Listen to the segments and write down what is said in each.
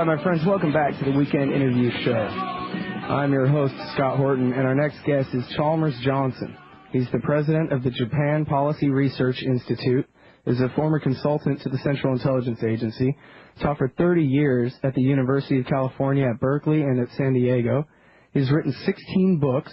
right, my friends, welcome back to the Weekend Interview Show. I'm your host, Scott Horton, and our next guest is Chalmers Johnson. He's the president of the Japan Policy Research Institute, is a former consultant to the Central Intelligence Agency, taught for 30 years at the University of California at Berkeley and at San Diego. He's written 16 books,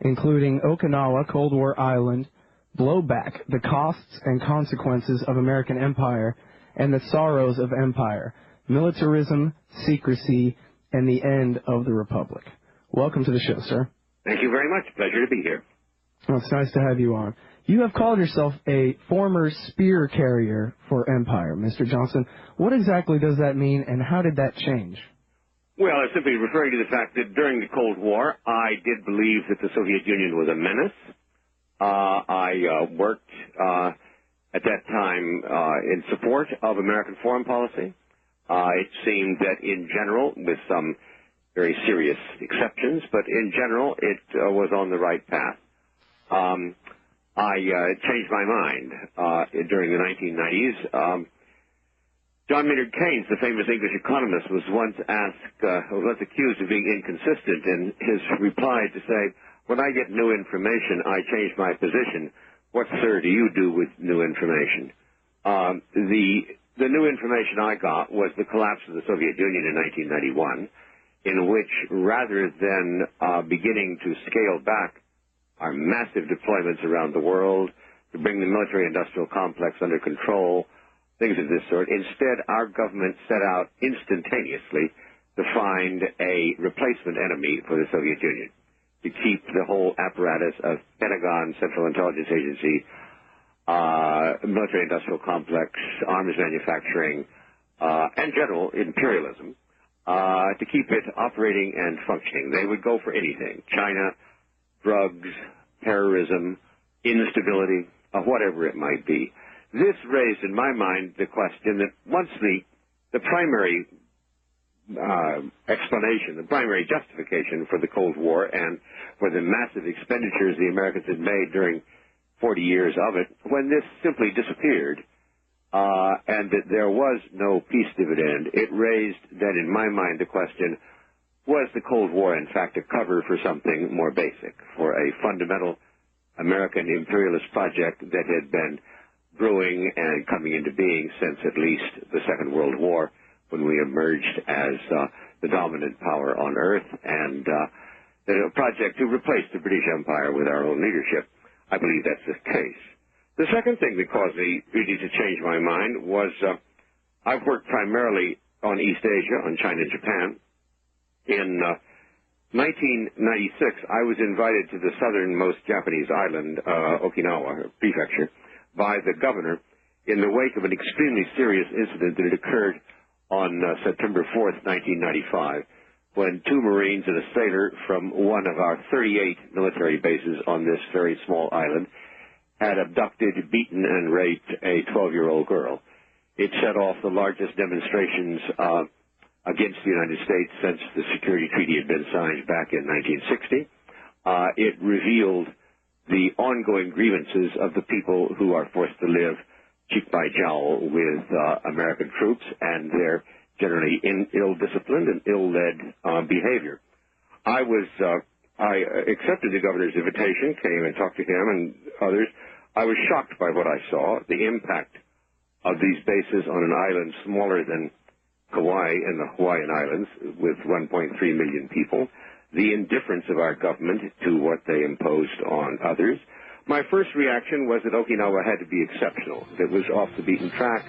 including Okinawa, Cold War Island, Blowback, The Costs and Consequences of American Empire, and The Sorrows of Empire, Militarism, Secrecy, and the End of the Republic. Welcome to the show, sir. Thank you very much. Pleasure to be here. Well, it's nice to have you on. You have called yourself a former spear carrier for empire, Mr. Johnson. What exactly does that mean, and how did that change? Well, I'm simply referring to the fact that during the Cold War, I did believe that the Soviet Union was a menace. I worked at that time in support of American foreign policy. It seemed that in general, with some very serious exceptions, but in general, it was on the right path. I changed my mind during the 1990s. John Maynard Keynes, the famous English economist, was once accused of being inconsistent in his reply to say, "When I get new information, I change my position. What, sir, do you do with new information?" The new information I got was the collapse of the Soviet Union in 1991, in which rather than beginning to scale back our massive deployments around the world to bring the military-industrial complex under control, things of this sort, instead our government set out instantaneously to find a replacement enemy for the Soviet Union, to keep the whole apparatus of Pentagon, Central Intelligence Agency, military-industrial complex, arms manufacturing, and general imperialism, to keep it operating and functioning. They would go for anything: China, drugs, terrorism, instability, whatever it might be. This raised in my mind the question that once the primary explanation, the primary justification for the Cold War and for the massive expenditures the Americans had made during 40 years of it, when this simply disappeared and that there was no peace dividend, it raised then in my mind the question, was the Cold War in fact a cover for something more basic, for a fundamental American imperialist project that had been brewing and coming into being since at least the Second World War, when we emerged as the dominant power on Earth, and a project to replace the British Empire with our own leadership. I believe that's the case. The second thing that caused me really to change my mind was I've worked primarily on East Asia, on China and Japan. In 1996, I was invited to the southernmost Japanese island, Okinawa Prefecture, by the governor in the wake of an extremely serious incident that had occurred on September 4th, 1995, when two Marines and a sailor from one of our 38 military bases on this very small island had abducted, beaten, and raped a 12-year-old girl. It set off the largest demonstrations against the United States since the security treaty had been signed back in 1960. It revealed the ongoing grievances of the people who are forced to live cheek by jowl with American troops and their generally ill-disciplined and ill-led behavior. I accepted the governor's invitation, came and talked to him and others. I was shocked by what I saw, the impact of these bases on an island smaller than Kauai and the Hawaiian Islands with 1.3 million people, the indifference of our government to what they imposed on others. My first reaction was that Okinawa had to be exceptional. It was off the beaten track.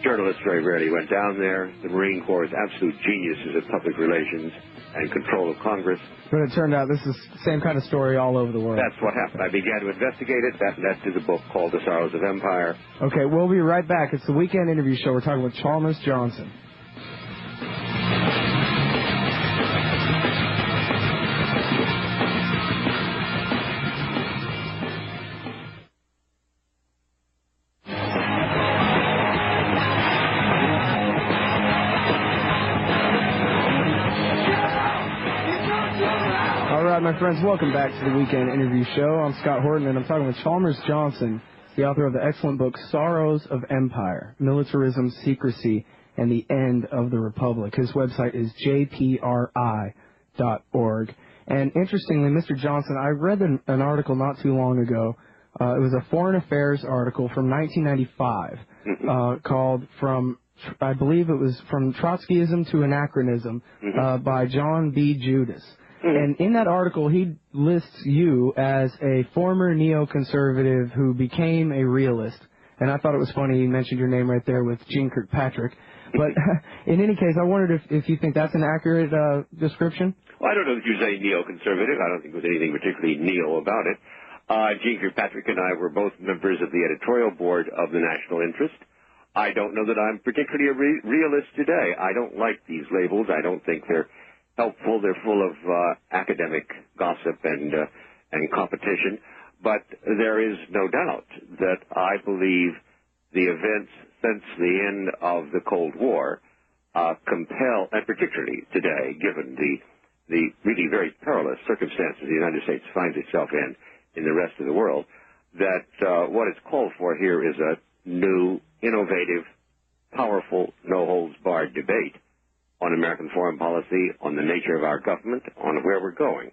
Journalists very rarely went down there. The Marine Corps is absolute geniuses at public relations and control of Congress. But it turned out this is the same kind of story all over the world. That's what happened. I began to investigate it. That led to the book called The Sorrows of Empire. Okay, we'll be right back. It's the Weekend Interview Show. We're talking with Chalmers Johnson. My friends, welcome back to the Weekend Interview Show. I'm Scott Horton, and I'm talking with Chalmers Johnson, the author of the excellent book Sorrows of Empire, Militarism, Secrecy, and the End of the Republic. His website is jpri.org. And interestingly, Mr. Johnson, I read an article not too long ago. It was a Foreign Affairs article from 1995 called I believe it was From Trotskyism to Anachronism by John B. Judas. And in that article, he lists you as a former neoconservative who became a realist. And I thought it was funny he mentioned your name right there with Gene Kirkpatrick. But in any case, I wondered if you think that's an accurate description? Well, I don't know that you say neoconservative. I don't think there's anything particularly neo about it. Gene Kirkpatrick and I were both members of the editorial board of the National Interest. I don't know that I'm particularly a realist today. I don't like these labels. I don't think they're helpful. They're full of academic gossip and competition. But there is no doubt that I believe the events since the end of the Cold War compel, and particularly today, given the really very perilous circumstances the United States finds itself in the rest of the world, that what is called for here is a new, innovative, powerful, no-holds-barred debate on American foreign policy, on the nature of our government, on where we're going.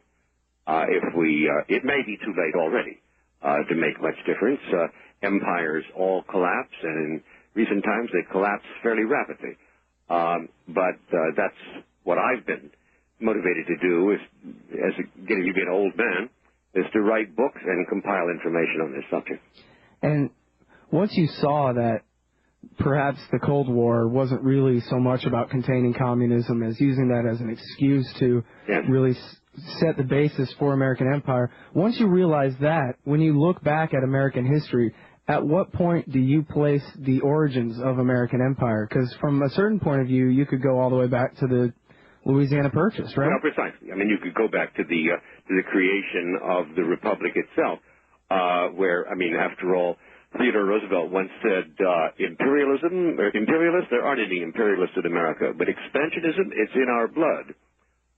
It may be too late already to make much difference. Empires all collapse, and in recent times they collapse fairly rapidly. But that's what I've been motivated to do, is, as you get an old man, is to write books and compile information on this subject. And once you saw that perhaps the Cold War wasn't really so much about containing communism as using that as an excuse to really set the basis for American empire, once you realize that, when you look back at American history, at what point do you place the origins of American empire? Because from a certain point of view, you could go all the way back to the Louisiana Purchase, right? Well, precisely. I mean, you could go back to the creation of the Republic itself, where, I mean, after all, Theodore Roosevelt once said, imperialists, there aren't any imperialists in America, but expansionism, it's in our blood.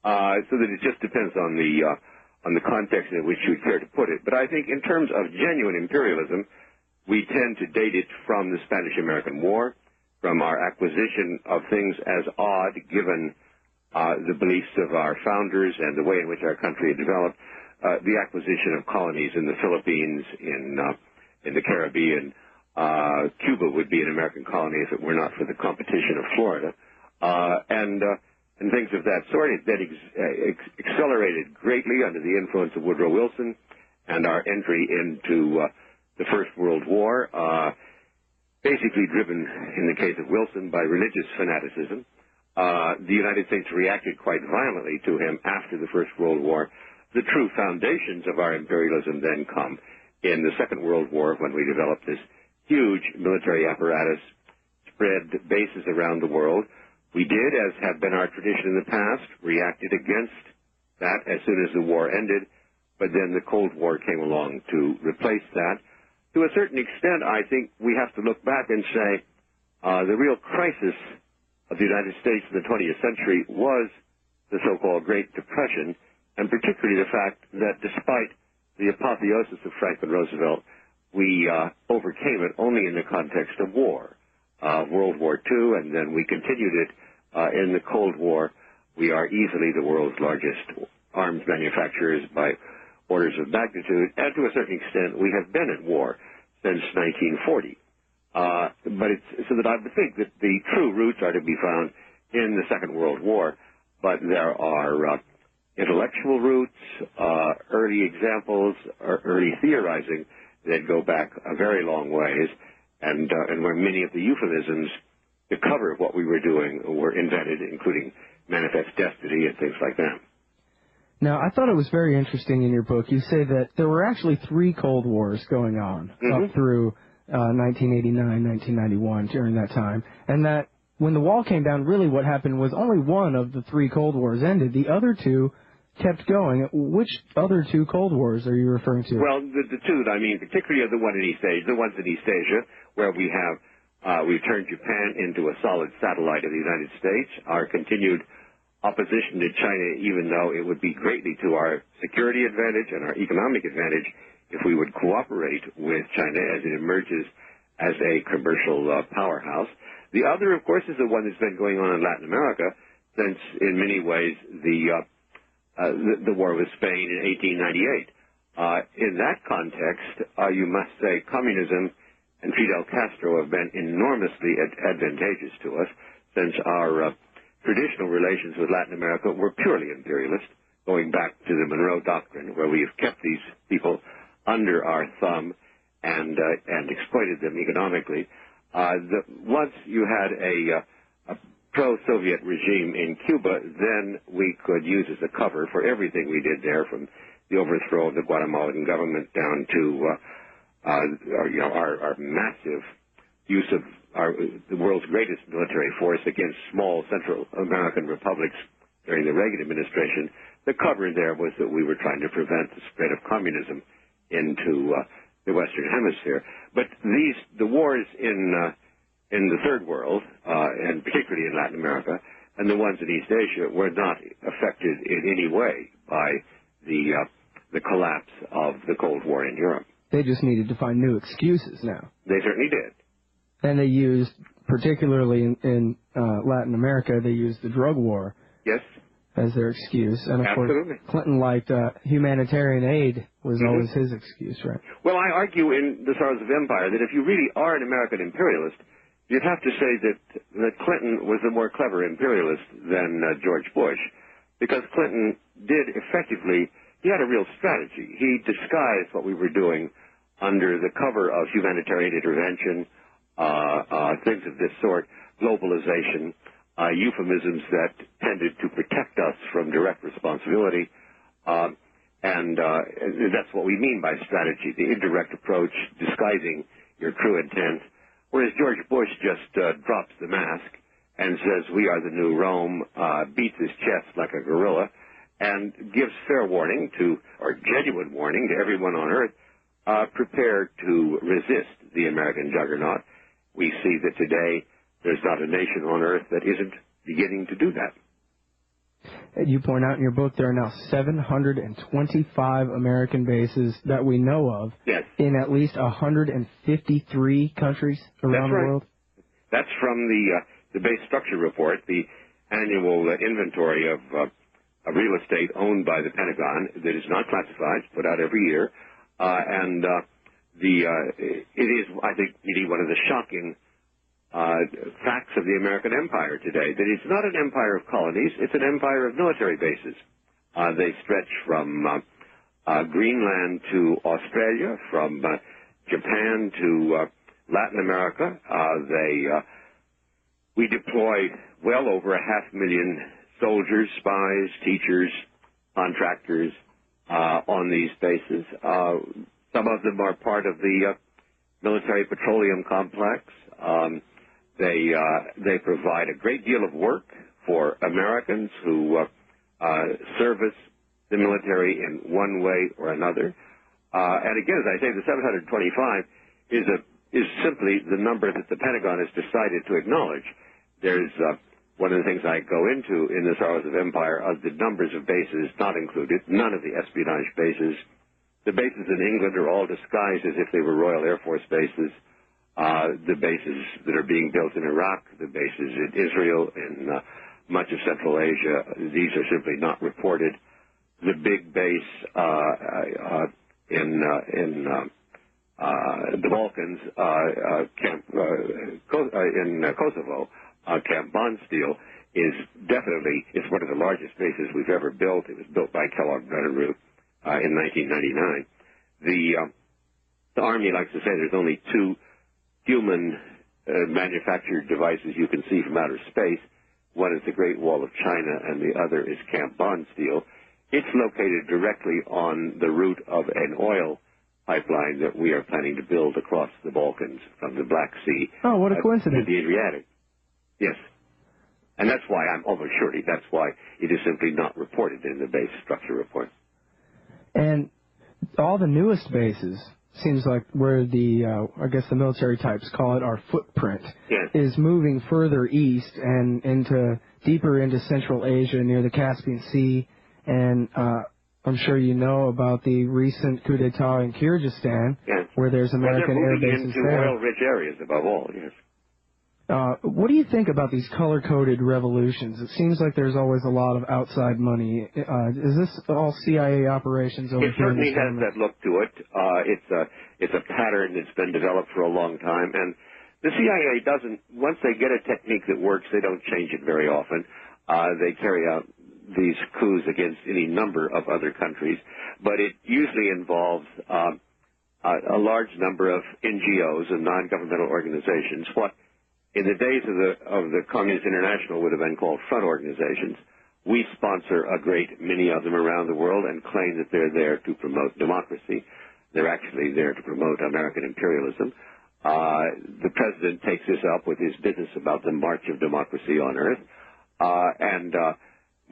So that it just depends on the context in which you would care to put it. But I think in terms of genuine imperialism, we tend to date it from the Spanish-American War, from our acquisition of things as odd, given the beliefs of our founders and the way in which our country had developed, the acquisition of colonies in the Philippines, in the Caribbean. Cuba would be an American colony if it were not for the competition of Florida, and things of that sort. That accelerated greatly under the influence of Woodrow Wilson and our entry into the First World War, basically driven, in the case of Wilson, by religious fanaticism. The United States reacted quite violently to him after the First World War. The true foundations of our imperialism then come in the Second World War, when we developed this huge military apparatus, spread bases around the world. We did, as had been our tradition in the past, reacted against that as soon as the war ended, but then the Cold War came along to replace that. To a certain extent, I think we have to look back and say the real crisis of the United States in the 20th century was the so-called Great Depression, and particularly the fact that despite the apotheosis of Franklin Roosevelt, we overcame it only in the context of war. World War II, and then we continued it in the Cold War. We are easily the world's largest arms manufacturers by orders of magnitude, and to a certain extent, we have been at war since 1940. But it's so that I would think that the true roots are to be found in the Second World War, but there are intellectual roots, early examples, or early theorizing that go back a very long ways, and where many of the euphemisms to cover what we were doing were invented, including manifest destiny and things like that. Now, I thought it was very interesting in your book. You say that there were actually 3 Cold Wars going on up through 1989, 1991, during that time, and that when the wall came down, really what happened was only one of the 3 Cold Wars ended. The other 2 kept going. Which other 2 Cold Wars are you referring to? Well, the 2 that I mean particularly are the ones in East Asia, where we have we've turned Japan into a solid satellite of the United States. Our continued opposition to China, even though it would be greatly to our security advantage and our economic advantage if we would cooperate with China as it emerges as a commercial powerhouse. The other, of course, is the one that's been going on in Latin America since, in many ways, the war with Spain in 1898. In that context, you must say communism and Fidel Castro have been enormously advantageous to us, since our traditional relations with Latin America were purely imperialist, going back to the Monroe Doctrine, where we have kept these people under our thumb and exploited them economically. Once you had a pro-Soviet regime in Cuba, then we could use as a cover for everything we did there, from the overthrow of the Guatemalan government down to our massive use of the world's greatest military force against small Central American republics during the Reagan administration. The cover there was that we were trying to prevent the spread of communism into the Western Hemisphere. But the wars in the Third World, and particularly in Latin America, and the ones in East Asia were not affected in any way by the collapse of the Cold War in Europe. They just needed to find new excuses now. They certainly did. And they used, particularly in Latin America, they used the drug war. Yes. As their excuse. And of Absolutely. course, Clinton liked humanitarian aid was always his excuse, right? Well, I argue in The Sorrows of Empire that if you really are an American imperialist, you'd have to say that Clinton was a more clever imperialist than George Bush, because Clinton did effectively, he had a real strategy. He disguised what we were doing under the cover of humanitarian intervention, things of this sort, globalization, euphemisms that tended to protect us from direct responsibility, and that's what we mean by strategy, the indirect approach, disguising your true intent, whereas George Bush just drops the mask and says, we are the new Rome, beats his chest like a gorilla, and gives fair warning or genuine warning to everyone on Earth, prepare to resist the American juggernaut. We see that today there's not a nation on Earth that isn't beginning to do that. You point out in your book there are now 725 American bases that we know of in at least 153 countries around the world. That's from the base structure report, the annual inventory of real estate owned by the Pentagon that is not classified, it's put out every year, and it is, I think, really one of the shocking facts of the American empire today, that it's not an empire of colonies, it's an empire of military bases. They stretch from Greenland to Australia, from Japan to Latin America. We deploy well over 500,000 soldiers, spies, teachers, contractors on these bases. Some of them are part of the military petroleum complex. They provide a great deal of work for Americans who service the military in one way or another. And again, as I say, the 725 is simply the number that the Pentagon has decided to acknowledge. There's one of the things I go into in The Sorrows of Empire are the numbers of bases not included, none of the espionage bases. The bases in England are all disguised as if they were Royal Air Force bases. The bases that are being built in Iraq, the bases in Israel, in much of Central Asia, these are simply not reported. The big base in the Balkans, in Kosovo, Camp Bondsteel, is definitely, it's one of the largest bases we've ever built. It was built by Kellogg Gunneru in 1999. The Army likes to say there's only two human manufactured devices you can see from outer space. One is the Great Wall of China, and the other is Camp Bondsteel. It's located directly on the route of an oil pipeline that we are planning to build across the Balkans from the Black Sea. Oh, what a coincidence. To the Adriatic. Yes. And that's why I'm almost surely, that's why it is simply not reported in the base structure report. And all the newest bases, seems like where I guess the military types call it our footprint, is moving further east and deeper into Central Asia near the Caspian Sea. And I'm sure you know about the recent coup d'etat in Kyrgyzstan, where there's American air bases into there. oil-rich areas above all, yes. What do you think about these color-coded revolutions? It seems like there's always a lot of outside money. Is this all CIA operations over here? It certainly has that look to it. It's a pattern that's been developed for a long time, and the CIA doesn't, once they get a technique that works, they don't change it very often. They carry out these coups against any number of other countries, but it usually involves a large number of NGOs and non-governmental organizations. What in the days of the Communist International would have been called front organizations. We sponsor a great many of them around the world and claim that they're there to promote democracy. They're actually there to promote American imperialism. The president takes this up with his business about the march of democracy on earth. And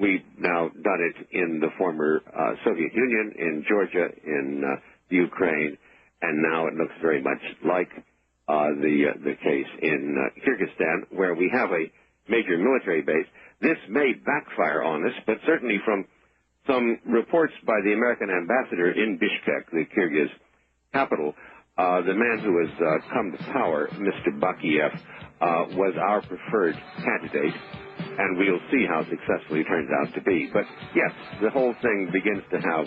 we've now done it in the former Soviet Union, in Georgia, in Ukraine, and now it looks very much like the case in Kyrgyzstan, where we have a major military base. This may backfire on us, but certainly from some reports by the American ambassador in Bishkek, the Kyrgyz capital, the man who has come to power, Mr. Bakiev, was our preferred candidate, and we'll see how successful he turns out to be. But yes, the whole thing begins to have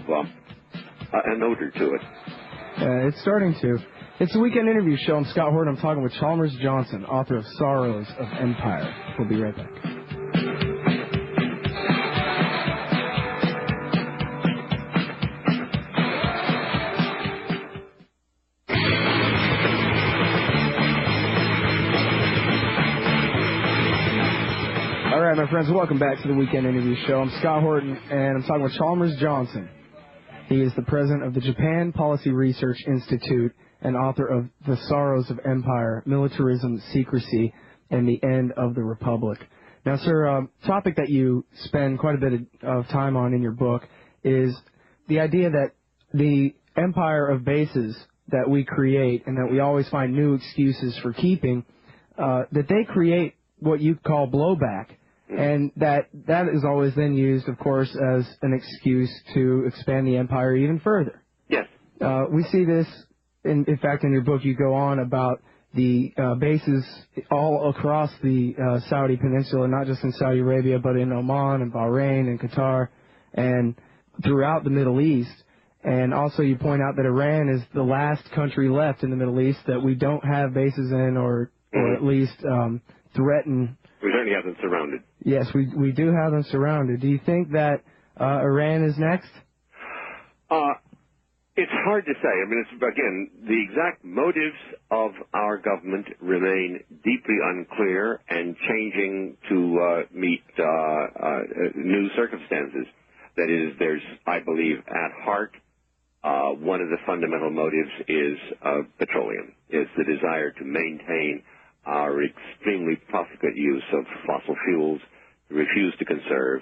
an odor to it. It's starting to. It's a weekend interview show. I'm Scott Horton. I'm talking with Chalmers Johnson, author of Sorrows of Empire. We'll be right back. All right, my friends, welcome back to the weekend interview show. I'm Scott Horton, and I'm talking with Chalmers Johnson. He is the president of the Japan Policy Research Institute and author of The Sorrows of Empire, Militarism, Secrecy, and the End of the Republic. Now, sir, a topic that you spend quite a bit of time on in your book is the idea that the empire of bases that we create and that we always find new excuses for keeping, that they create what you call blowback, and that is always then used, of course, as an excuse to expand the empire even further. Yes. We see this. In fact, in your book, you go on about the bases all across the Saudi Peninsula, not just in Saudi Arabia, but in Oman and Bahrain and Qatar and throughout the Middle East. And also you point out that Iran is the last country left in the Middle East that we don't have bases in or at least threaten. We certainly have them surrounded. Yes, we do have them surrounded. Do you think that Iran is next? It's hard to say. I mean, again, the exact motives of our government remain deeply unclear and changing to meet new circumstances. That is, there's, I believe, at heart, one of the fundamental motives is petroleum, is the desire to maintain our extremely profligate use of fossil fuels, to refuse to conserve,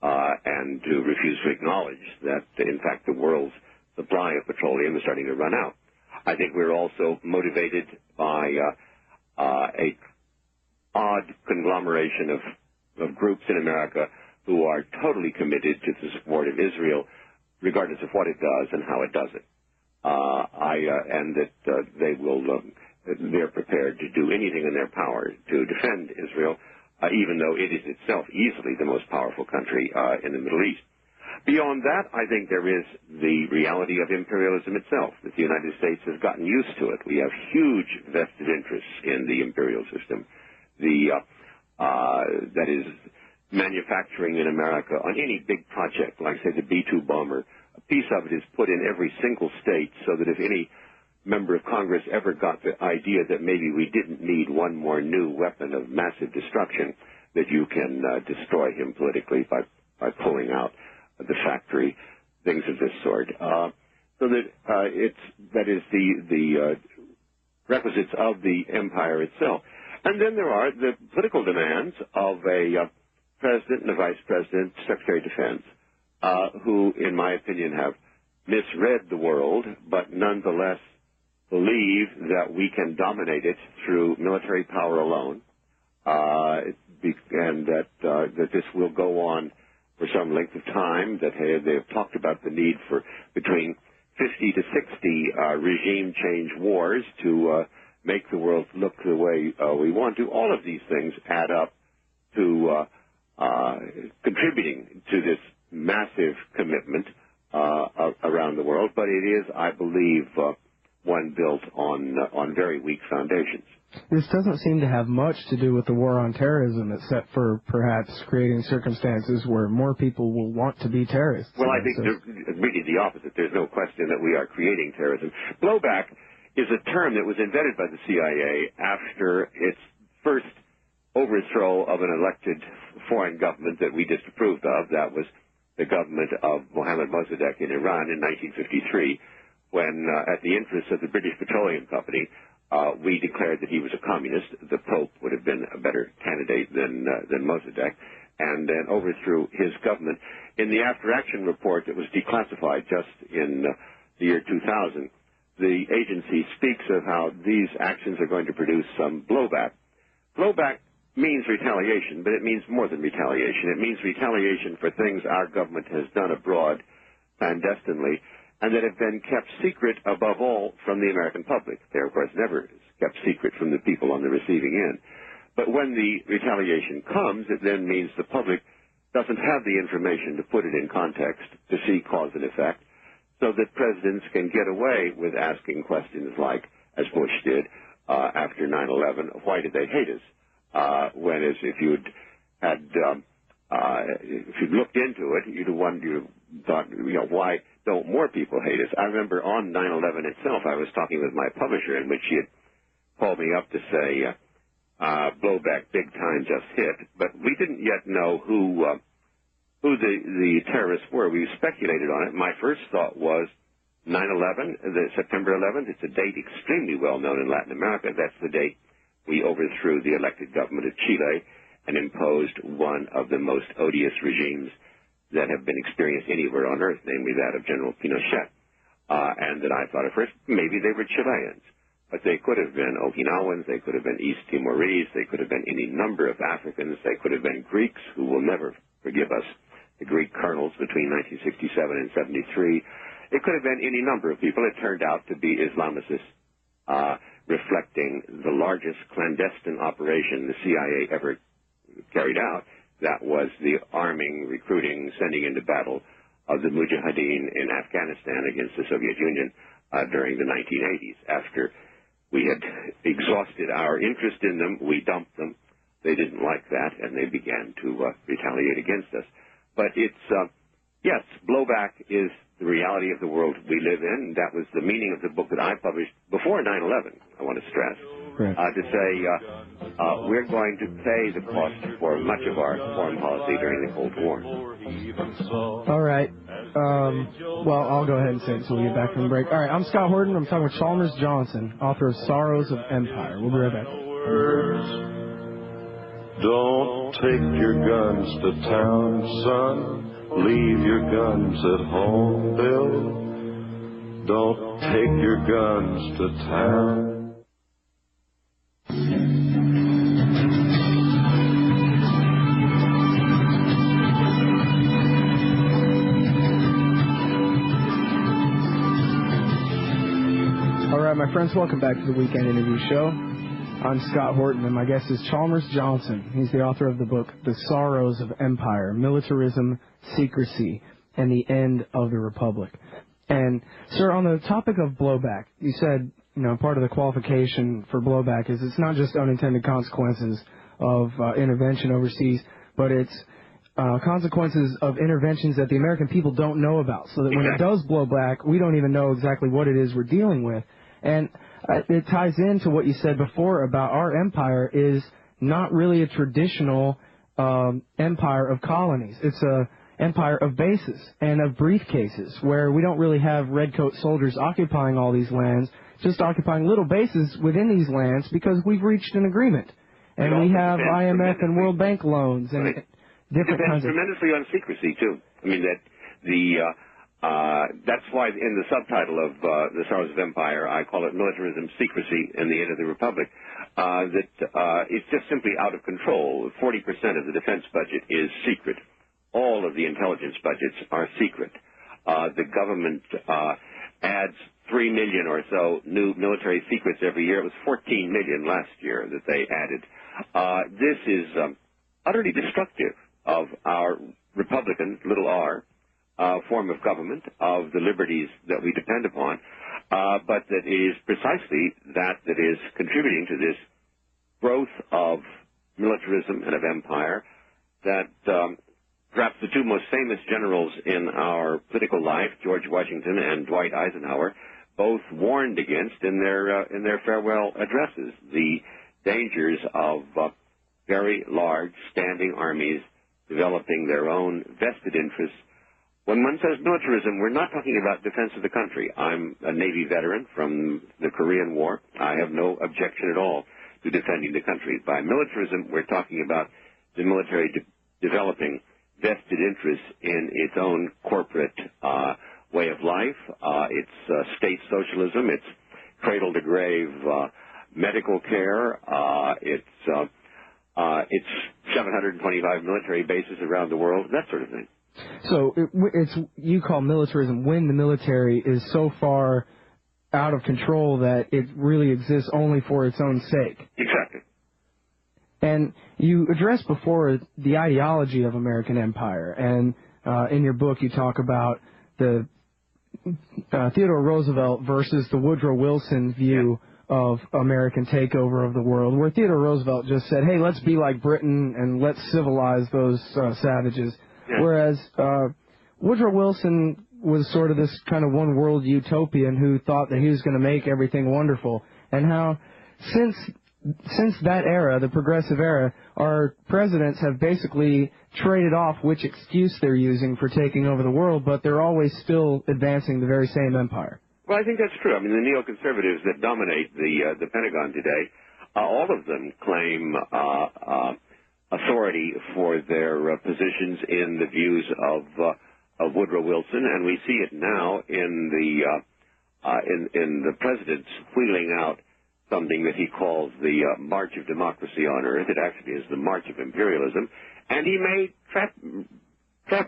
and to refuse to acknowledge that, in fact, the world's supply of petroleum is starting to run out. I think we're also motivated by a odd conglomeration of groups in America who are totally committed to the support of Israel, regardless of what it does and how it does it. And that they're prepared to do anything in their power to defend Israel, even though it is itself easily the most powerful country in the Middle East. Beyond that, I think there is the reality of imperialism itself, that the United States has gotten used to it. We have huge vested interests in the imperial system. That is, manufacturing in America on any big project, like, say, the B-2 bomber, a piece of it is put in every single state so that if any member of Congress ever got the idea that maybe we didn't need one more new weapon of massive destruction, that you can destroy him politically by pulling out the factory, things of this sort. So that that is the requisites of the empire itself. And then there are the political demands of a president and a vice president, secretary of defense, who, in my opinion, have misread the world, but nonetheless believe that we can dominate it through military power alone, and that this will go on for some length of time, that they have talked about the need for between 50 to 60 regime change wars to make the world look the way we want to. All of these things add up to contributing to this massive commitment around the world, but it is, I believe, one built on very weak foundations. This doesn't seem to have much to do with the war on terrorism, except for perhaps creating circumstances where more people will want to be terrorists. Well, I think really the opposite. There's no question that we are creating terrorism. Blowback is a term that was invented by the CIA after its first overthrow of an elected foreign government that we disapproved of. That was the government of Mohammad Mossadegh in Iran in 1953, when, at the interest of the British Petroleum Company, we declared that he was a communist. The Pope would have been a better candidate than Mossadegh, and then overthrew his government. In the after-action report that was declassified just in the year 2000, the agency speaks of how these actions are going to produce some blowback. Blowback means retaliation, but it means more than retaliation. It means retaliation for things our government has done abroad clandestinely and that have been kept secret, above all, from the American public. They're, of course, never kept secret from the people on the receiving end. But when the retaliation comes, it then means the public doesn't have the information to put it in context, to see cause and effect, so that presidents can get away with asking questions like, as Bush did after 9/11, why did they hate us? Whereas if you'd looked into it, you'd thought, why don't more people hate us? I remember on 9/11 itself, I was talking with my publisher, in which she had called me up to say, blowback, big time, just hit. But we didn't yet know who the terrorists were. We speculated on it. My first thought was 9/11, the September 11th. It's a date extremely well known in Latin America. That's the date we overthrew the elected government of Chile and imposed one of the most odious regimes that have been experienced anywhere on earth, namely that of General Pinochet. And that I thought at first maybe they were Chileans. But they could have been Okinawans, they could have been East Timorese, they could have been any number of Africans, they could have been Greeks, who will never forgive us, the Greek colonels between 1967 and 73. It could have been any number of people. It turned out to be Islamicists, reflecting the largest clandestine operation the CIA ever carried out. That was the arming, recruiting, sending into battle of the Mujahideen in Afghanistan against the Soviet Union during the 1980s. After we had exhausted our interest in them, we dumped them. They didn't like that, and they began to retaliate against us. But it's, yes, blowback is the reality of the world we live in. That was the meaning of the book that I published before 9/11, I want to stress, to say we're going to pay the cost for much of our foreign policy during the Cold War. All right. Well, I'll go ahead and say it until we get back from the break. All right, I'm Scott Horton. I'm talking with Chalmers Johnson, author of Sorrows of Empire. We'll be right back. Don't take your guns to town, son. Leave your guns at home, Bill. Don't take your guns to town. All right, my friends, welcome back to the Weekend Interview Show. I'm Scott Horton, and my guest is Chalmers Johnson. He's the author of the book, The Sorrows of Empire, Militarism, Secrecy, and the End of the Republic. And, sir, on the topic of blowback, you said, part of the qualification for blowback is it's not just unintended consequences of intervention overseas, but it's consequences of interventions that the American people don't know about, so that when it does blow back, we don't even know exactly what it is we're dealing with. And it ties into what you said before about our empire is not really a traditional empire of colonies. It's a empire of bases and of briefcases, where we don't really have redcoat soldiers occupying all these lands, just occupying little bases within these lands because we've reached an agreement. And we have IMF and World Bank loans and different kinds of... tremendously on secrecy, too. I mean, that's why in the subtitle of The Sorrows of Empire, I call it Militarism, Secrecy, and the End of the Republic, it's just simply out of control. 40% of the defense budget is secret. All of the intelligence budgets are secret. The government adds 3 million or so new military secrets every year. It was 14 million last year that they added. This is utterly destructive of our Republican, little r, form of government, of the liberties that we depend upon, but that is precisely that is contributing to this growth of militarism and of empire that perhaps the two most famous generals in our political life, George Washington and Dwight Eisenhower, both warned against in their farewell addresses the dangers of very large standing armies developing their own vested interests. When one says militarism, we're not talking about defense of the country. I'm a Navy veteran from the Korean War. I have no objection at all to defending the country. By militarism, we're talking about the military developing vested interests in its own corporate way of life. It's state socialism. It's cradle-to-grave medical care. It's 725 military bases around the world, that sort of thing. So it's you call militarism when the military is so far out of control that it really exists only for its own sake. Exactly. And you addressed before the ideology of American empire, and in your book you talk about the Theodore Roosevelt versus the Woodrow Wilson view of American takeover of the world, where Theodore Roosevelt just said, hey, let's be like Britain and let's civilize those savages. Yeah. Whereas Woodrow Wilson was sort of this kind of one-world utopian who thought that he was going to make everything wonderful. And how since that era, the progressive era, our presidents have basically traded off which excuse they're using for taking over the world, but they're always still advancing the very same empire. Well, I think that's true. I mean, the neoconservatives that dominate the Pentagon today, all of them claim authority for their positions in the views of Woodrow Wilson, and we see it now in the president's wheeling out something that he calls the March of Democracy on Earth. It actually is the March of Imperialism, and he may trap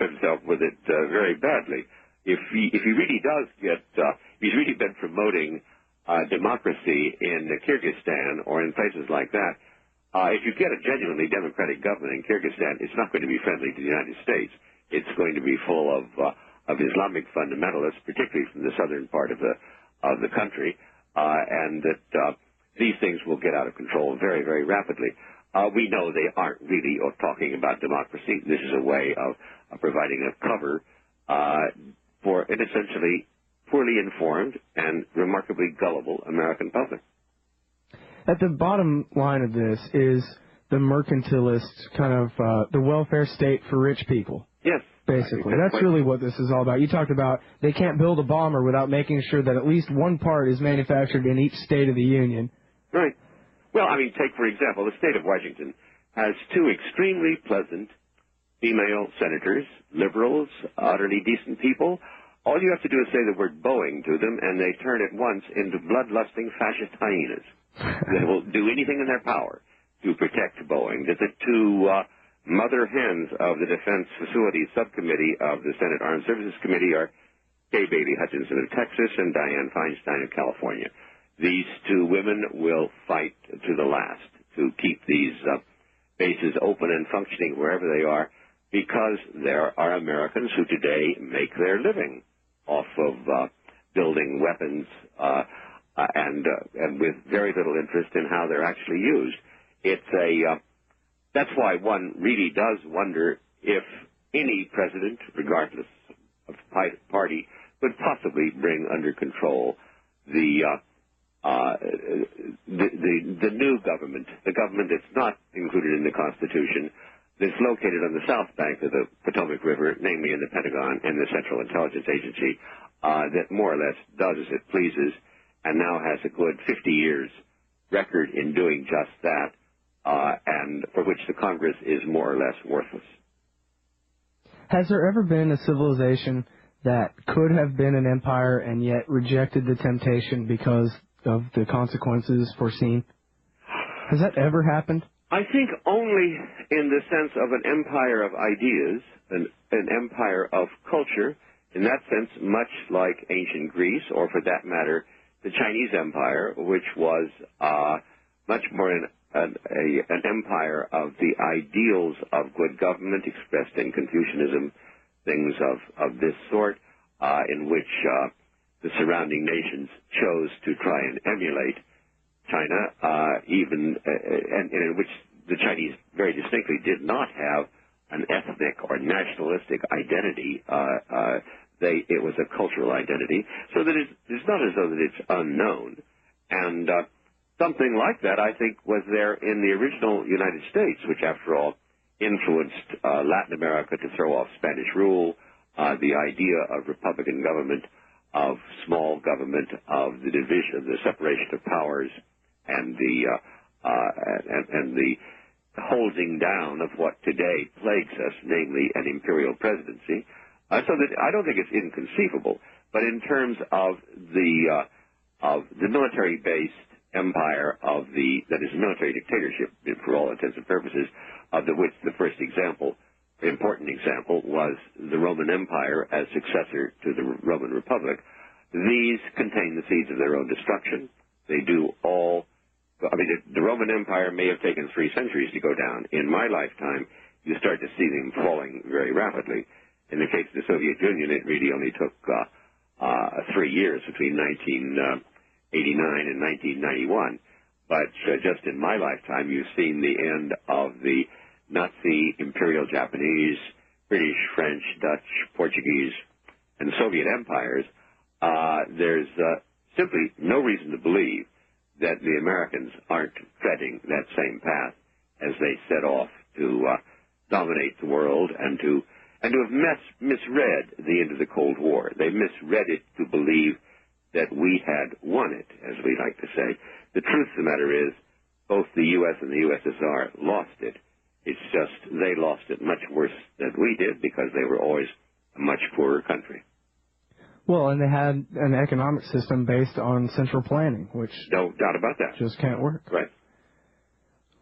himself with it very badly. If he really does get, if he's really been promoting democracy in Kyrgyzstan or in places like that, if you get a genuinely democratic government in Kyrgyzstan, it's not going to be friendly to the United States. It's going to be full of Islamic fundamentalists, particularly from the southern part of the country, and that these things will get out of control very, very rapidly. We know they aren't really talking about democracy. This is a way of providing a cover for an essentially poorly informed and remarkably gullible American public. At the bottom line of this is the mercantilist kind of the welfare state for rich people. Yes. Basically. That's really what this is all about. You talked about they can't build a bomber without making sure that at least one part is manufactured in each state of the Union. Right. Well, I mean, take, for example, the state of Washington has two extremely pleasant female senators, liberals, utterly decent people. All you have to do is say the word Boeing to them, and they turn at once into bloodlusting fascist hyenas. They will do anything in their power to protect Boeing. That the two mother hens of the Defense Facilities Subcommittee of the Senate Armed Services Committee are Kay Bailey Hutchinson of Texas and Dianne Feinstein of California. These two women will fight to the last to keep these bases open and functioning wherever they are, because there are Americans who today make their living off of building weapons and with very little interest in how they're actually used. It's that's why one really does wonder if any president, regardless of party, could possibly bring under control the new government, the government that's not included in the Constitution, that's located on the south bank of the Potomac River, namely in the Pentagon and the Central Intelligence Agency, that more or less does as it pleases and now has a good 50 years record in doing just that, and for which the Congress is more or less worthless. Has there ever been a civilization that could have been an empire and yet rejected the temptation because of the consequences foreseen? Has that ever happened? I think only in the sense of an empire of ideas, an empire of culture, in that sense, much like ancient Greece, or for that matter, the Chinese Empire, which was much more an empire of the ideals of good government expressed in Confucianism, things of this sort, in which the surrounding nations chose to try and emulate China, and in which the Chinese very distinctly did not have an ethnic or nationalistic identity. It was a cultural identity, so that it's not as though that it's unknown. And something like that, I think, was there in the original United States, which, after all, influenced Latin America to throw off Spanish rule, the idea of republican government, of small government, of the division, the separation of powers, and the holding down of what today plagues us, namely an imperial presidency. So that I don't think it's inconceivable, but in terms of the military-based empire that is a military dictatorship for all intents and purposes, of which the first important example was the Roman Empire as successor to the Roman Republic. These contain the seeds of their own destruction. They do all. I mean, the Roman Empire may have taken 3 centuries to go down. In my lifetime, you start to see them falling very rapidly. In the case of the Soviet Union, it really only took 3 years between 1989 and 1991. But just in my lifetime, you've seen the end of the Nazi, Imperial Japanese, British, French, Dutch, Portuguese, and Soviet empires. There's simply no reason to believe that the Americans aren't treading that same path as they set off to dominate the world and to have misread the end of the Cold War. They misread it to believe that we had won it, as we like to say. The truth of the matter is, both the U.S. and the USSR lost it. It's just they lost it much worse than we did because they were always a much poorer country. Well, and they had an economic system based on central planning, which... No doubt about that. Just can't work. Right.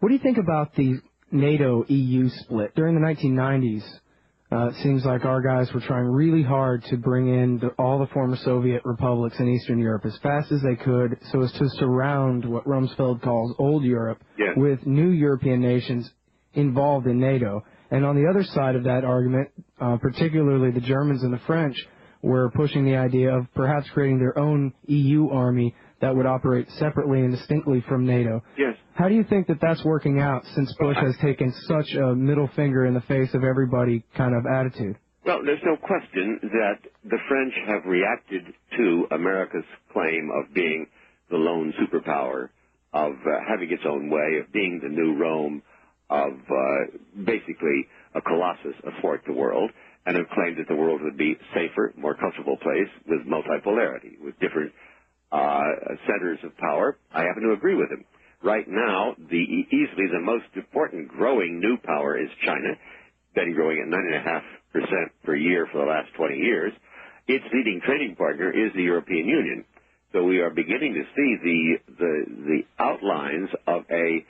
What do you think about the NATO-EU split? During the 1990s, it seems like our guys were trying really hard to bring in all the former Soviet republics in Eastern Europe as fast as they could so as to surround what Rumsfeld calls old Europe with new European nations involved in NATO. And on the other side of that argument, particularly the Germans and the French, were pushing the idea of perhaps creating their own EU army that would operate separately and distinctly from NATO. Yes. How do you think that that's working out since Bush has taken such a middle finger in the face of everybody kind of attitude? Well, there's no question that the French have reacted to America's claim of being the lone superpower, of having its own way, of being the new Rome, of basically a colossus athwart the world, and have claimed that the world would be safer, more comfortable place with multipolarity, with different centers of power. I happen to agree with him. Right now, easily the most important growing new power is China, been growing at 9.5% per year for the last 20 years. Its leading trading partner is the European Union. So we are beginning to see the outlines of a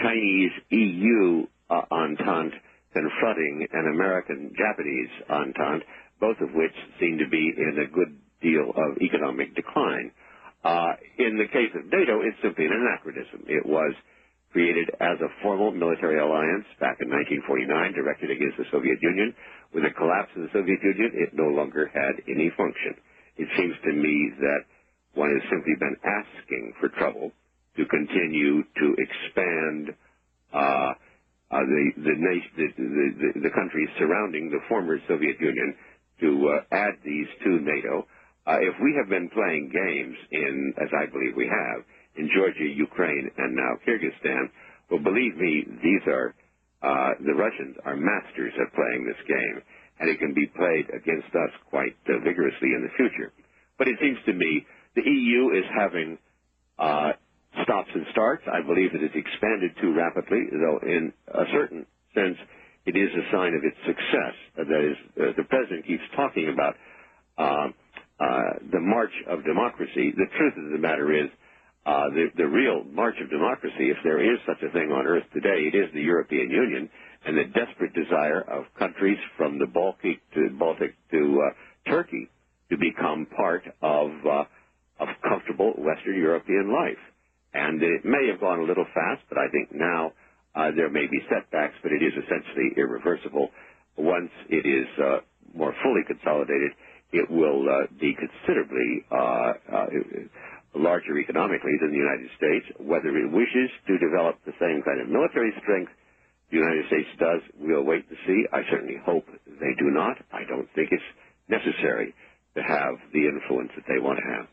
Chinese EU entente confronting an American-Japanese entente, both of which seem to be in a good deal of economic decline. In the case of NATO, it's simply an anachronism. It was created as a formal military alliance back in 1949, directed against the Soviet Union. With the collapse of the Soviet Union, it no longer had any function. It seems to me that one has simply been asking for trouble to continue to expand the countries surrounding the former Soviet Union to add these to NATO. If we have been playing games as I believe we have, in Georgia, Ukraine, and now Kyrgyzstan, well, believe me, the Russians are masters at playing this game, and it can be played against us quite vigorously in the future. But it seems to me the EU is having stops and starts. I believe that it's expanded too rapidly, though in a certain sense it is a sign of its success. That is, the president keeps talking about the march of democracy. The truth of the matter is the real march of democracy, if there is such a thing on earth today, it is the European Union and the desperate desire of countries from the Baltic to Turkey to become part of comfortable Western European life. And it may have gone a little fast, but I think now there may be setbacks, but it is essentially irreversible. Once it is more fully consolidated, it will be considerably larger economically than the United States. Whether it wishes to develop the same kind of military strength the United States does, we'll wait to see. I certainly hope they do not. I don't think it's necessary to have the influence that they want to have.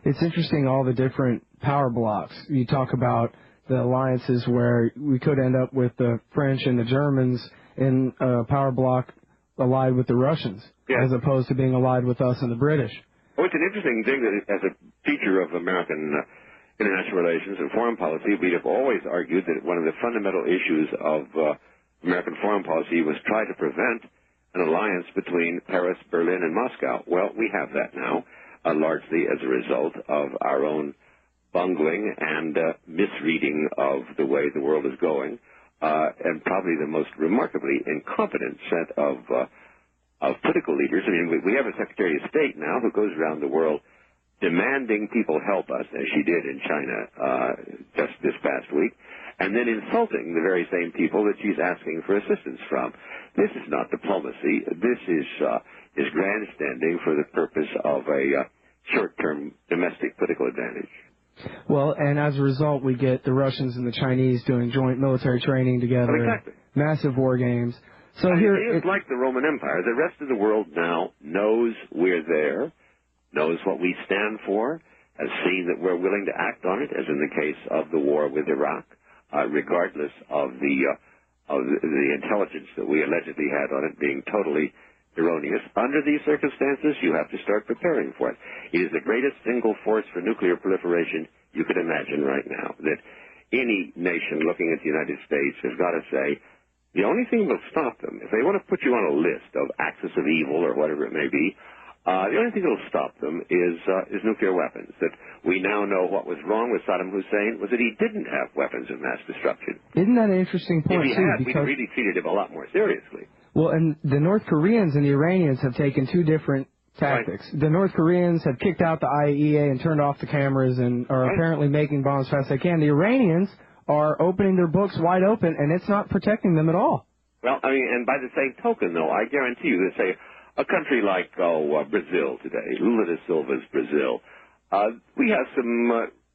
It's interesting, all the different power blocks. You talk about the alliances where we could end up with the French and the Germans in a power block allied with the Russians, as opposed to being allied with us and the British. Oh, it's an interesting thing that as a teacher of American international relations and foreign policy, we have always argued that one of the fundamental issues of American foreign policy was try to prevent an alliance between Paris, Berlin, and Moscow. Well, we have that now, largely as a result of our own bungling and misreading of the way the world is going, and probably the most remarkably incompetent set of political leaders. I mean, we have a Secretary of State now who goes around the world demanding people help us, as she did in China just this past week, and then insulting the very same people that she's asking for assistance from. This is not diplomacy. This is grandstanding for the purpose of a short-term domestic political advantage. Well, and as a result, we get the Russians and the Chinese doing joint military training together, exactly. Massive war games. So it is like the Roman Empire. The rest of the world now knows we're there, knows what we stand for, has seen that we're willing to act on it, as in the case of the war with Iraq, regardless of the intelligence that we allegedly had on it being totally erroneous. Under these circumstances, you have to start preparing for it. It is the greatest single force for nuclear proliferation you could imagine right now, that any nation looking at the United States has got to say, the only thing that will stop them, if they want to put you on a list of axis of evil or whatever it may be, the only thing that will stop them is nuclear weapons. That we now know what was wrong with Saddam Hussein was that he didn't have weapons of mass destruction. Isn't that an interesting point, if he had, we'd really treated him a lot more seriously. Well, and the North Koreans and the Iranians have taken two different tactics. Right. The North Koreans have kicked out the IAEA and turned off the cameras and are apparently making bombs as fast as they can. The Iranians are opening their books wide open, and it's not protecting them at all. Well, I mean, and by the same token, though, I guarantee you that, say, a country like Brazil today, Lula da Silva's Brazil, we have some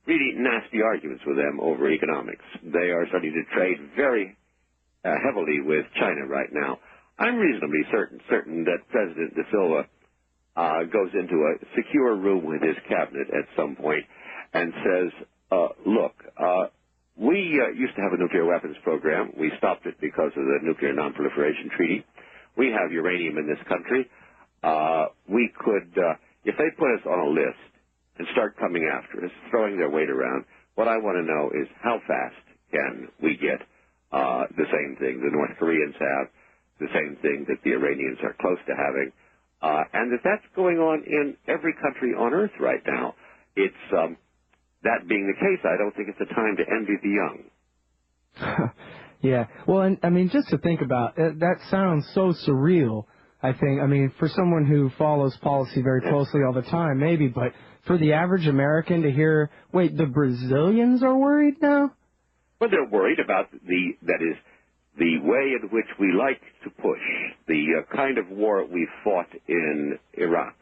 really nasty arguments with them over economics. They are starting to trade very heavily with China right now. I'm reasonably certain that President da Silva goes into a secure room with his cabinet at some point and says, look, we used to have a nuclear weapons program. We stopped it because of the Nuclear Non-Proliferation Treaty. We have uranium in this country. We could, if they put us on a list and start coming after us, throwing their weight around, what I want to know is how fast can we get the same thing the North Koreans have, the same thing that the Iranians are close to having, and that's going on in every country on Earth right now. It's that being the case, I don't think it's a time to envy the young. Yeah. Well, and I mean, just to think about it, that sounds so surreal, I think. I mean, for someone who follows policy very closely all the time, maybe, but for the average American to hear, wait, the Brazilians are worried now? Well, they're worried about the way in which we like to push, the kind of war we fought in Iraq,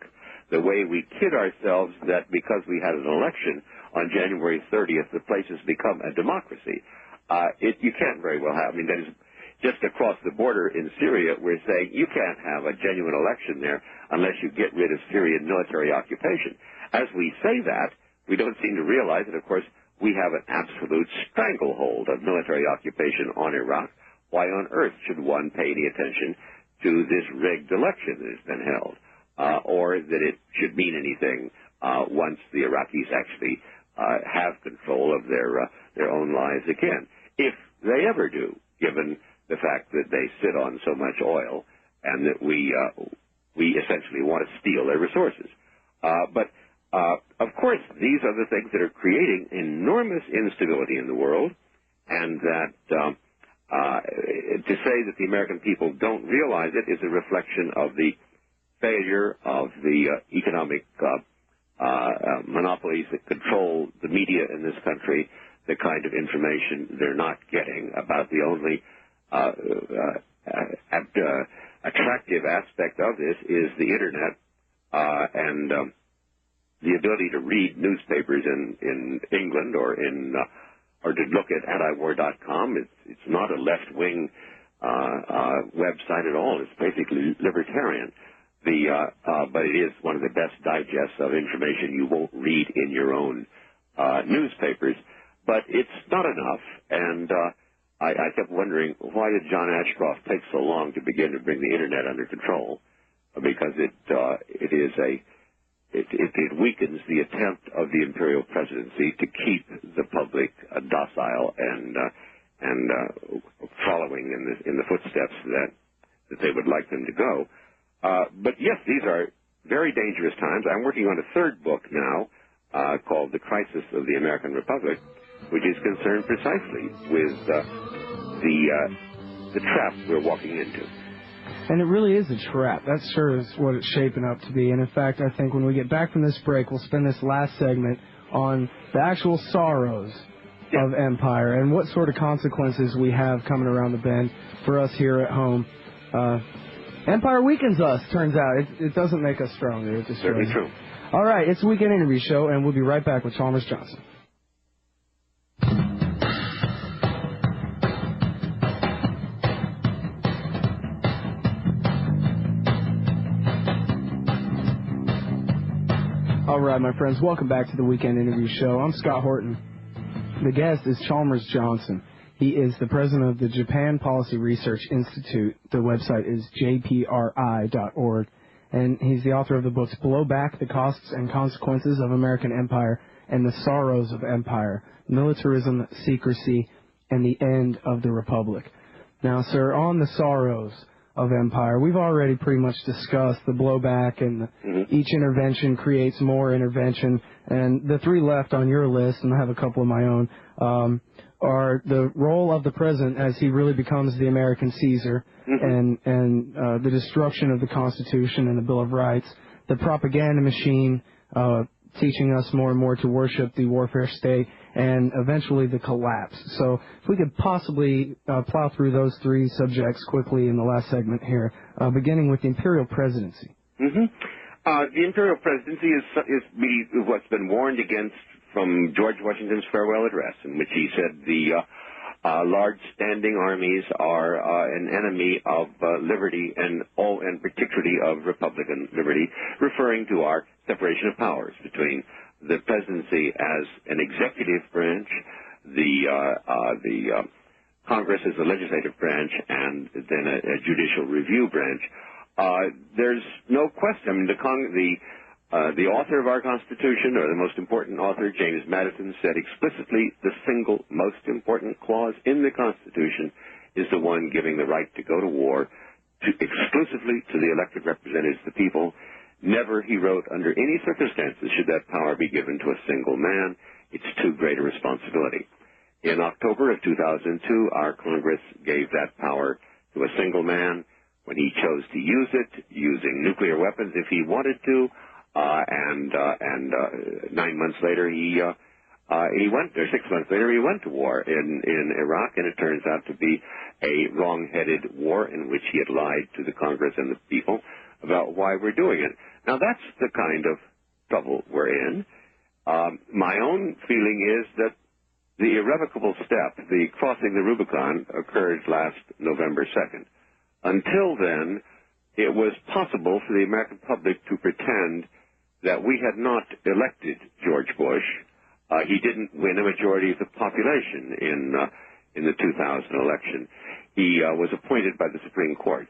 the way we kid ourselves that because we had an election on January 30th, the place has become a democracy. You can't very well have, I mean, that is just across the border in Syria, we're saying you can't have a genuine election there unless you get rid of Syrian military occupation. As we say that, we don't seem to realize that, of course, we have an absolute stranglehold of military occupation on Iraq. Why on earth should one pay any attention to this rigged election that has been held, or that it should mean anything once the Iraqis actually have control of their own lives again, if they ever do, given the fact that they sit on so much oil and that we essentially want to steal their resources. But of course, these are the things that are creating enormous instability in the world, and that to say that the American people don't realize it is a reflection of the failure of the economic monopolies that control the media in this country, the kind of information they're not getting about the only attractive aspect of this is the Internet and the ability to read newspapers in England or to look at antiwar.com. It's not a left-wing website at all. It's basically libertarian. But it is one of the best digests of information you won't read in your own newspapers. But it's not enough, and I kept wondering, why did John Ashcroft take so long to begin to bring the Internet under control? Because it weakens the attempt of the imperial presidency to keep the public docile and following in the footsteps that they would like them to go. But yes, these are very dangerous times. I'm working on a third book now called The Crisis of the American Republic, which is concerned precisely with the trap we're walking into. And it really is a trap. That sure is what it's shaping up to be. And in fact, I think when we get back from this break, we'll spend this last segment on the actual sorrows of empire and what sort of consequences we have coming around the bend for us here at home. Empire weakens us, turns out. It doesn't make us stronger. It just certainly true. All right, it's a Weekend Interview Show, and we'll be right back with Chalmers Johnson. All right, my friends, welcome back to the Weekend Interview Show. I'm Scott Horton. The guest is Chalmers Johnson. He is the president of the Japan Policy Research Institute. The website is jpri.org. And he's the author of the books Blowback, The Costs and Consequences of American Empire, and The Sorrows of Empire, Militarism, Secrecy, and the End of the Republic. Now, sir, on the sorrows of empire, we've already pretty much discussed the blowback, and each intervention creates more intervention. And the three left on your list, and I have a couple of my own, are the role of the president as he really becomes the American Caesar, and the destruction of the Constitution and the Bill of Rights, the propaganda machine teaching us more and more to worship the warfare state, and eventually the collapse. So if we could possibly plow through those three subjects quickly in the last segment here, beginning with the imperial presidency. The imperial presidency is what's been warned against from George Washington's farewell address, in which he said the large standing armies are an enemy of liberty and particularly of Republican liberty, referring to our separation of powers between the presidency as an executive branch, the Congress as a legislative branch, and then a judicial review branch. There's no question. I mean, the author of our Constitution, or the most important author, James Madison, said explicitly the single most important clause in the Constitution is the one giving the right to go to war exclusively to the elected representatives of the people. Never, he wrote, under any circumstances should that power be given to a single man. It's too great a responsibility. In October of 2002, our Congress gave that power to a single man when he chose to use it, using nuclear weapons if he wanted to, and 9 months later he went, or 6 months later he went to war in Iraq, and it turns out to be a wrong-headed war in which he had lied to the Congress and the people about why we're doing it. Now, that's the kind of trouble we're in. My own feeling is that the irrevocable step, the crossing the Rubicon, occurred last November 2nd. Until then, it was possible for the American public to pretend that we had not elected George Bush. He didn't win a majority of the population in the 2000 election. He was appointed by the Supreme Court.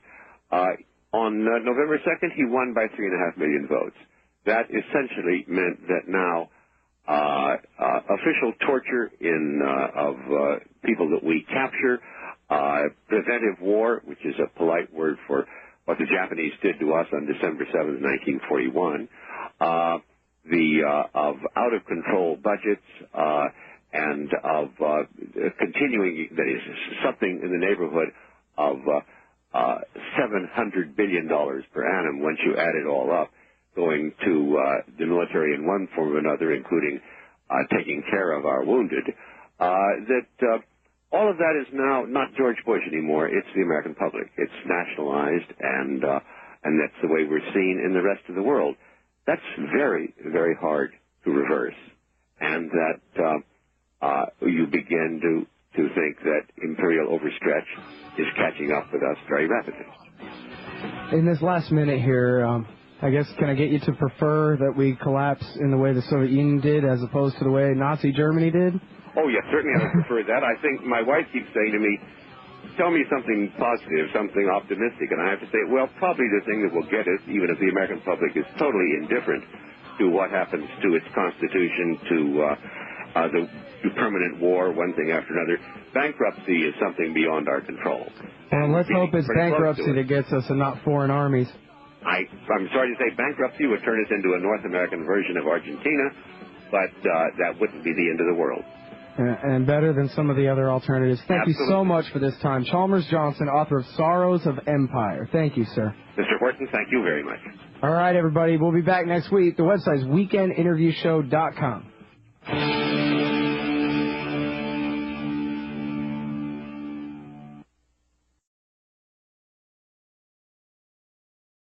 On November 2nd, he won by 3.5 million votes. That essentially meant that now official torture of people that we capture, preventive war, which is a polite word for what the Japanese did to us on December 7th, 1941, of out-of-control budgets, and of continuing, that is, something in the neighborhood of $700 billion per annum once you add it all up, going to the military in one form or another, including taking care of our wounded, all of that is now not George Bush anymore. It's the American public. It's nationalized, and that's the way we're seen in the rest of the world. That's very, very hard to reverse, and that you begin to think that imperial overstretch is catching up with us very rapidly. In this last minute here, I guess, can I get you to prefer that we collapse in the way the Soviet Union did as opposed to the way Nazi Germany did? Oh, yes, certainly I would prefer that. I think my wife keeps saying to me, tell me something positive, something optimistic, and I have to say, well, probably the thing that will get us, even if the American public is totally indifferent to what happens to its constitution, to permanent war, one thing after another, bankruptcy is something beyond our control. And let's hope it's bankruptcy that gets us and not foreign armies. I'm sorry to say bankruptcy would turn us into a North American version of Argentina, but that wouldn't be the end of the world. And better than some of the other alternatives. Thank you so much for this time. Chalmers Johnson, author of Sorrows of Empire. Thank you, sir. Mr. Horton, thank you very much. All right, everybody. We'll be back next week. The website is weekendinterviewshow.com.